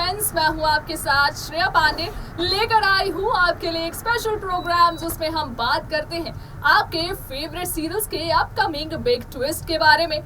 Friends, मैं हूं आपके साथ श्रेया पांडे। लेकर आई हूं आपके लिए एक स्पेशल प्रोग्राम जिसमें हम बात करते हैं आपके फेवरेट सीरियल्स के अपकमिंग बिग ट्विस्ट के बारे में।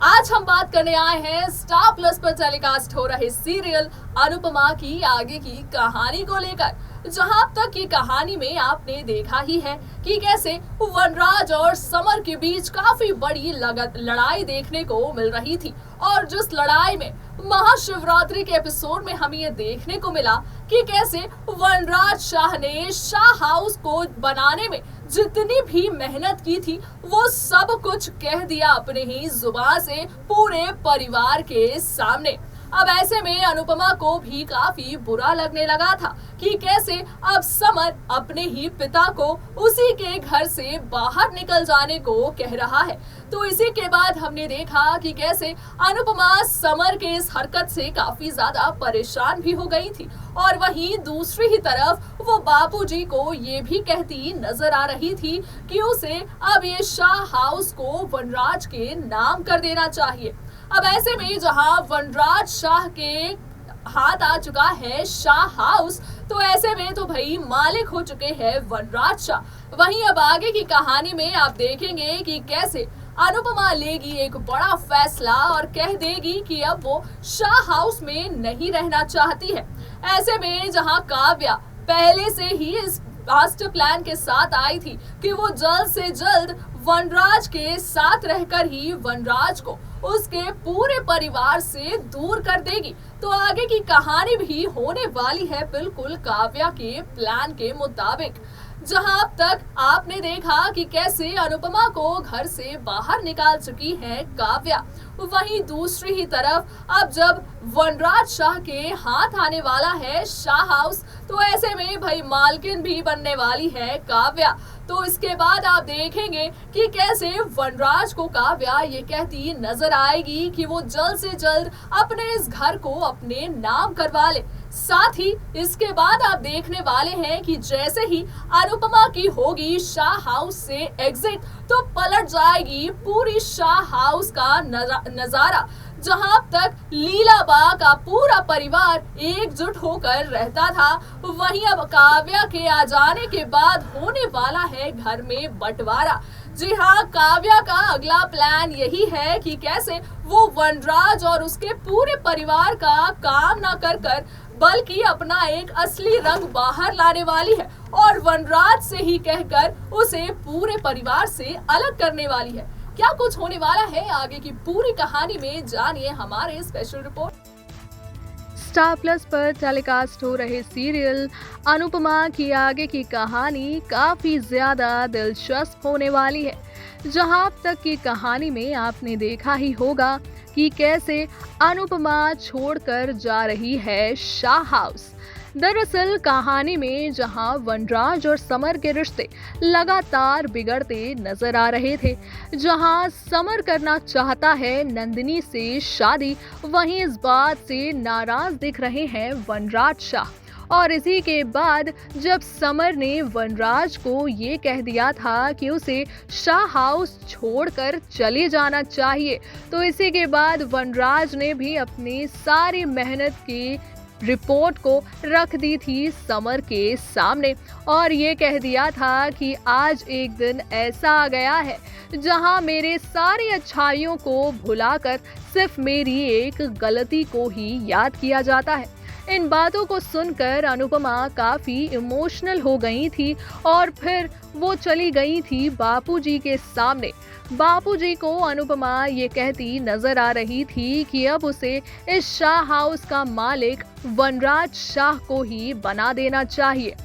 आज हम बात करने आए हैं स्टार प्लस पर टेलीकास्ट हो रहे सीरियल अनुपमा की आगे की कहानी को लेकर, जहां अब तक की कहानी में आपने देखा ही है कि कैसे वनराज और समर के बीच काफी बड़ी लड़ाई देखने को मिल रही थी। और जिस लड़ाई में महाशिवरात्रि के एपिसोड में हमें ये देखने को मिला कि कैसे वनराज शाह ने शाह हाउस को बनाने में जितनी भी मेहनत की थी वो सब कुछ कह दिया अपने ही जुबान से पूरे परिवार के सामने। अब ऐसे में अनुपमा को भी काफी बुरा लगने लगा था कि कैसे अब समर अपने ही पिता को उसी के घर से बाहर निकल जाने को कह रहा है। तो इसी के बाद हमने देखा कि कैसे अनुपमा समर के इस हरकत से काफी ज्यादा परेशान भी हो गई थी, और वहीं दूसरी ही तरफ वो बापूजी को ये भी कहती नजर आ रही थी कि उसे अब ये शाह हाउस को वनराज के नाम कर देना चाहिए। अब ऐसे में जहां वनराज शाह के हाथ आ चुका है शाह हाउस, तो ऐसे में तो भाई मालिक हो चुके हैं वनराज शाह। वहीं अब आगे की कहानी में आप देखेंगे कि कैसे अनुपमा लेगी एक बड़ा फैसला और कह देगी कि अब वो शाह हाउस में नहीं रहना चाहती है। ऐसे में जहां काव्या पहले से ही इस मास्टर प्लान के साथ आई थी कि वो जल्द से जल्द वनराज के साथ रहकर ही वनराज को उसके पूरे परिवार से दूर कर देगी, तो आगे की कहानी भी होने वाली है बिल्कुल काव्या के प्लान के मुताबिक। जहां अब तक आपने देखा कि कैसे अनुपमा को घर से बाहर निकाल चुकी है काव्या, वहीं दूसरी ही तरफ अब जब वनराज शाह के हाथ आने वाला है शाह हाउस, तो ऐसे में भाई मालकिन भी बनने वाली है काव्या। तो इसके बाद आप देखेंगे कि कैसे वनराज को काव्या ये कहती नजर आएगी कि वो जल्द से जल्द अपने इस घर को अपने नाम करवा ले। साथ ही इसके बाद आप देखने वाले हैं कि जैसे ही अनुपमा की होगी शाह हाउस से एग्जिट, तो पलट जाएगी पूरी शाह हाउस का नजारा। जहां अब तक लीलाबा का पूरा परिवार एकजुट होकर रहता था, वहीं अब काव्या के आ जाने के बाद होने वाला है घर में बंटवारा। जी हाँ, काव्या का अगला प्लान यही है कि कैसे वो वनराज और उसके पूरे परिवार का काम ना कर बल्कि अपना एक असली रंग बाहर लाने वाली है और वनराज से ही कहकर उसे पूरे परिवार से अलग करने वाली है। क्या कुछ होने वाला है आगे की पूरी कहानी में, जानिए हमारे स्पेशल रिपोर्ट। स्टार प्लस पर टेलीकास्ट हो रहे सीरियल अनुपमा की आगे की कहानी काफी ज्यादा दिलचस्प होने वाली है। जहां अब तक की कहानी में आपने देखा ही होगा कि कैसे अनुपमा छोड़कर जा रही है शाह हाउस। दरअसल कहानी में जहां वनराज और समर के रिश्ते लगातार बिगड़ते नजर आ रहे थे, जहां समर करना चाहता है नंदिनी से शादी, वहीं इस बात से नाराज दिख रहे हैं वनराज शाह। और इसी के बाद जब समर ने वनराज को ये कह दिया था कि उसे शाह हाउस छोड़कर चले जाना चाहिए, तो इसी के बाद वनराज ने भी अपनी सारी मेहनत की रिपोर्ट को रख दी थी समर के सामने और ये कह दिया था कि आज एक दिन ऐसा आ गया है जहां मेरे सारी अच्छाइयों को भुलाकर सिर्फ मेरी एक गलती को ही याद किया जाता है। इन बातों को सुनकर अनुपमा काफी इमोशनल हो गई थी और फिर वो चली गई थी बापूजी के सामने। बापूजी को अनुपमा ये कहती नजर आ रही थी कि अब उसे इस शाह हाउस का मालिक वनराज शाह को ही बना देना चाहिए।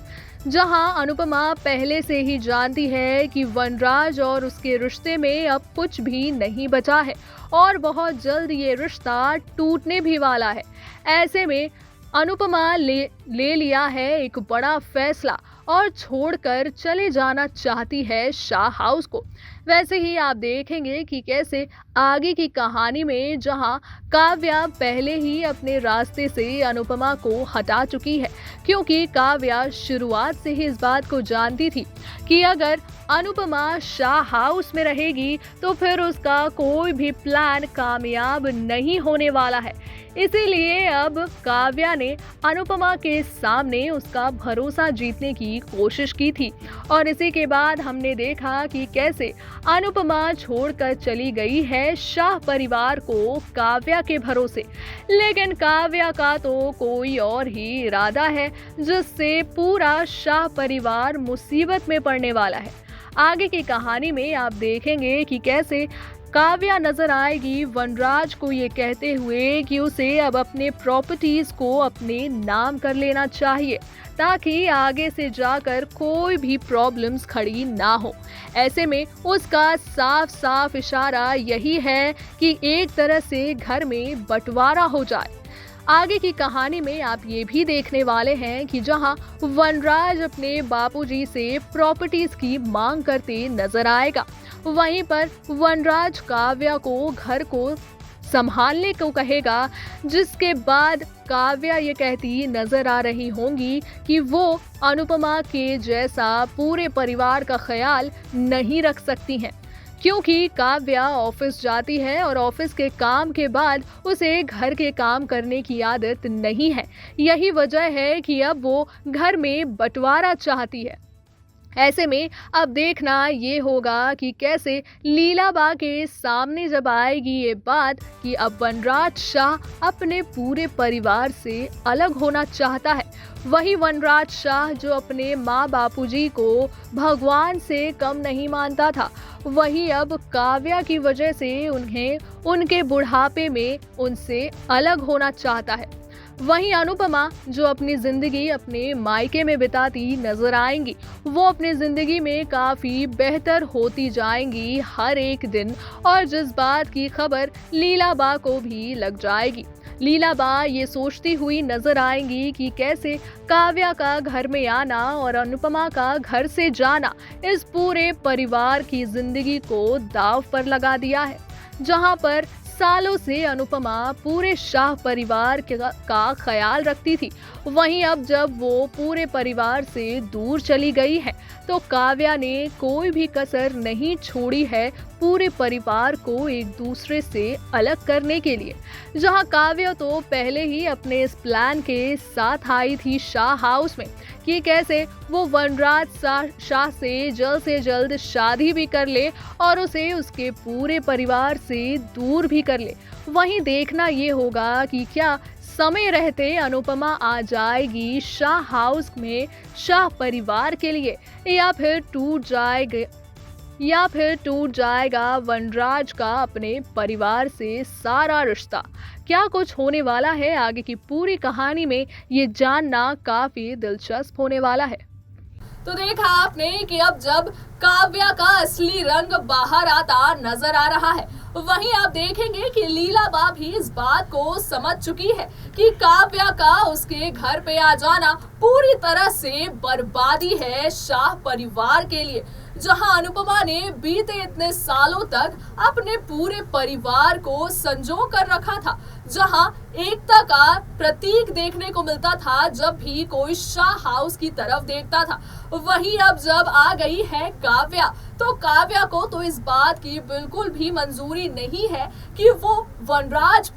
जहां अनुपमा पहले से ही जानती है कि वनराज और उसके रिश्ते में अब कुछ भी नहीं बचा है और बहुत जल्द ये रिश्ता टूटने भी वाला है। ऐसे में अनुपमा ले लिया है एक बड़ा फैसला और छोड़कर चले जाना चाहती है शाह हाउस को। वैसे ही आप देखेंगे कि कैसे आगे की कहानी में जहां काव्या पहले ही अपने रास्ते से अनुपमा को हटा चुकी है, क्योंकि काव्या शुरुआत से ही इस बात को जानती थी कि अगर अनुपमा शाह हाउस में रहेगी तो फिर उसका कोई भी प्लान कामयाब नहीं होने वाला है। इसीलिए अब काव्या ने अनुपमा के सामने उसका भरोसा जीतने की कोशिश की थी और इसी के बाद हमने देखा कि कैसे अनुपमा छोड़कर चली गई है शाह परिवार को काव्या के भरोसे। लेकिन काव्या का तो कोई और ही इरादा है जिससे पूरा शाह परिवार मुसीबत में पड़ने वाला है। आगे की कहानी में आप देखेंगे कि कैसे काव्या नजर आएगी वनराज को ये कहते हुए कि उसे अब अपने प्रॉपर्टीज को अपने नाम कर लेना चाहिए ताकि आगे से जाकर कोई भी प्रॉब्लम्स खड़ी ना हो। ऐसे में उसका साफ साफ इशारा यही है कि एक तरह से घर में बंटवारा हो जाए। आगे की कहानी में आप ये भी देखने वाले हैं कि जहां वनराज अपने बापूजी से प्रॉपर्टीज की मांग करते नजर आएगा, वहीं पर वनराज काव्या को घर को संभालने को कहेगा, जिसके बाद काव्या ये कहती नजर आ रही होंगी कि वो अनुपमा के जैसा पूरे परिवार का ख्याल नहीं रख सकती हैं, क्योंकि काव्या ऑफिस जाती है और ऑफिस के काम के बाद उसे घर के काम करने की आदत नहीं है। यही वजह है कि अब वो घर में बंटवारा चाहती है। ऐसे में अब देखना ये होगा कि कैसे लीलाबा के सामने जब आएगी ये बात कि अब वनराज शाह अपने पूरे परिवार से अलग होना चाहता है। वही वनराज शाह जो अपने माँ बापूजी को भगवान से कम नहीं मानता था, वही अब काव्या की वजह से उन्हें उनके बुढ़ापे में उनसे अलग होना चाहता है। वहीं अनुपमा जो अपनी जिंदगी अपने मायके में बिताती नजर आएंगी, वो अपनी जिंदगी में काफी बेहतर होती जाएंगी हर एक दिन, और जिस बात की खबर लीलाबा को भी लग जाएगी। लीलाबा ये सोचती हुई नजर आएंगी कि कैसे काव्या का घर में आना और अनुपमा का घर से जाना इस पूरे परिवार की जिंदगी को दांव पर लगा दिया है। जहां पर सालों से अनुपमा पूरे शाह परिवार का ख्याल रखती थी, वहीं अब जब वो पूरे परिवार से दूर चली गई है तो काव्या ने कोई भी कसर नहीं छोड़ी है पूरे परिवार को एक दूसरे से अलग करने के लिए। जहां काव्या तो पहले ही अपने इस प्लान के साथ आई थी शाह हाउस में कि कैसे वो वनराज शाह से जल्द शादी भी कर ले और उसे उसके पूरे परिवार से दूर भी कर ले। वहीं देखना ये होगा कि क्या समय रहते अनुपमा आ जाएगी शाह हाउस में शाह परिवार के लिए, या फिर टूट जाएगा वनराज का अपने परिवार से सारा रिश्ता। क्या कुछ होने वाला है आगे की पूरी कहानी में, ये जानना काफी दिलचस्प होने वाला है। तो देखा आपने कि अब जब काव्या का असली रंग बाहर आता नजर आ रहा है, वहीं आप देखेंगे कि लीलाबा भी इस बात को समझ चुकी है कि काव्या का उसके घर पे आ जाना पूरी तरह से बर्बादी है शाह परिवार के लिए। जहां अनुपमा ने बीते इतने सालों तक अपने पूरे परिवार को संजो कर रखा था, जहां एकता का प्रतीक देखने को मिलता था जब भी कोई शाह हाउस की तरफ देखता था, वहीं अब जब आ गई है काव्या, तो काव्या को तो इस बात की बिल्कुल भी मंजूरी नहीं है कि वो वनराज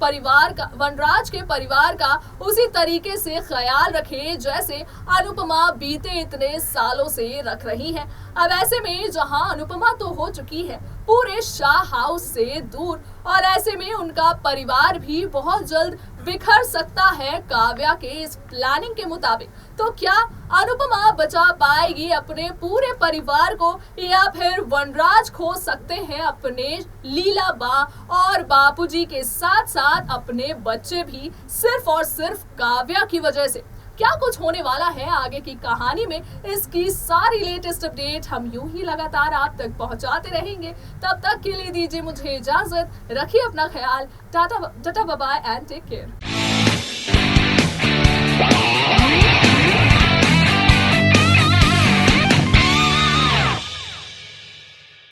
के परिवार का उसी तरीके से ख्याल रखे जैसे अनुपमा बीते इतने सालों से रख रही है। अब ऐसे में जहां अनुपमा तो हो चुकी है पूरे शाह हाउस से दूर, और ऐसे में उनका परिवार भी बहुत जल्द बिखर सकता है काव्या के इस प्लानिंग के मुताबिक, तो क्या अनुपमा बचा पाएगी अपने पूरे परिवार को, या फिर वनराज खो सकते हैं अपने लीलाबा और बापूजी के साथ साथ अपने बच्चे भी सिर्फ और सिर्फ काव्या की वजह से। क्या कुछ होने वाला है आगे की कहानी में, इसकी सारी लेटेस्ट अपडेट हम यूं ही लगातार आप तक पहुंचाते रहेंगे। तब तक के लिए दीजिए मुझे इजाजत, रखिए अपना ख्याल, tata bye bye and take care.